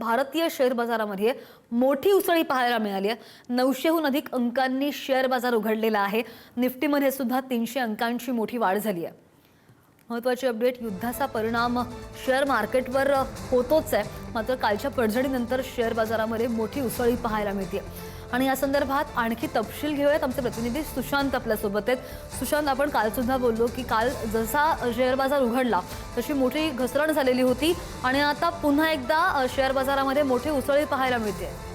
भारतीय शेअर बाजारामध्ये मोठी उसळी पाहायला मिळाली आहे। 900हून अधिक अंकांनी शेअर बाजार उघडलेला आहे। निफ्टीमध्ये सुद्धा 300 अंकांची मोठी वाढ झाली आहे। महत्त्वाची अपडेट, युद्धाचा परिणाम शेअर मार्केटवर होतोच आहे, मात्र कालच्या पडझडीनंतर शेअर बाजारामध्ये मोठी उसळी पाहायला मिळते आणि या संदर्भात आणखी तपशील घेऊयात। आमचे प्रतिनिधी सुशांत आपल्या सोबत आहेत। सुशांत, आपण काल सुद्धा बोललो की काल जसा शेअर बाजार उघडला तशी मोठी घसरण झालेली होती आणि आता पुन्हा एकदा शेअर बाजारामध्ये मोठी उसळी पाहायला मिळते।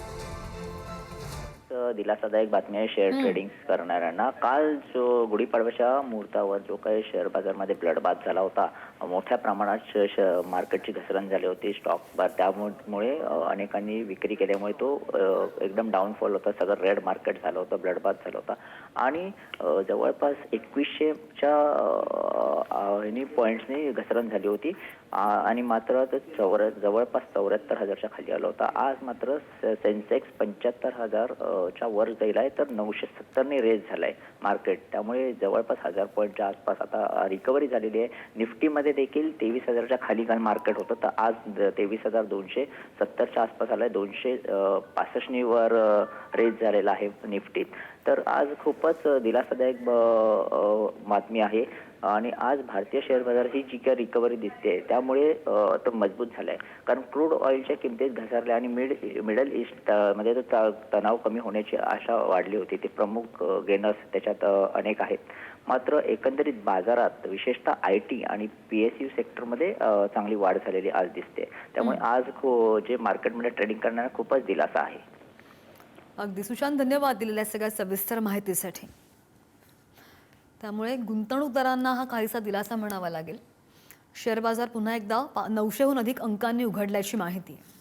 दिलासादायक बातमी आहे शेअर ट्रेडिंग करणाऱ्यांना। काल जो गुढीपाडव्याच्या मुहूर्तावर जो काही शेअर बाजारमध्ये ब्लडबाथ झाला होता, मोठ्या प्रमाणात मार्केटची घसरण झाली होती स्टॉक बार, त्यामुळे अनेकांनी विक्री केल्यामुळे तो एकदम डाऊनफॉल होता, सगळं रेड मार्केट झालं होतं, ब्लडबाथ झाला होता आणि जवळपास 2100च्या पॉईंट्सनी घसरण झाली होती आणि मात्र जवळपास 74,000च्या खाली आला होता। आज मात्र सेन्सेक्स 75,000 च्या वर गेला आहे, तर 970ने रेज झालाय मार्केट, त्यामुळे जवळपास 1000 पॉईंटच्या आसपास आता रिकव्हरी झालेली आहे। निफ्टीमध्ये देखील 23,000च्या खाली काल मार्केट होतं, तर आज 23,270च्या आसपास आलाय, 265 वर रेज झालेला आहे निफ्टीत। तर आज खूपच दिलासादायक बातमी आहे आणि आज भारतीय शेअर बाजार ही जी काही रिकव्हरी दिसते त्यामुळे तो मजबूत झालाय, कारण क्रूड ऑइलच्या किमतीत घसरल्या आणि मिडल ईस्ट मध्ये तो तणाव कमी होण्याची आशा वाढली होती। ते प्रमुख गेनर्स त्याच्यात अनेक आहेत, मात्र एकंदरीत बाजारात विशेषतः IT आणि PSU सेक्टरमध्ये चांगली वाढ झालेली आज दिसते, त्यामुळे आज जे मार्केटमध्ये ट्रेडिंग करणाऱ्यांना खूपच दिलासा आहे। अगदी सुशांत, धन्यवाद दिलेल्या सगळ्या सविस्तर माहितीसाठी। त्यामुळे गुंतवणूकदारांना हा काहीसा दिलासा म्हणावा लागेल। शेअर बाजार पुन्हा एकदा 900हून अधिक अंकांनी उघडल्याची माहिती आहे।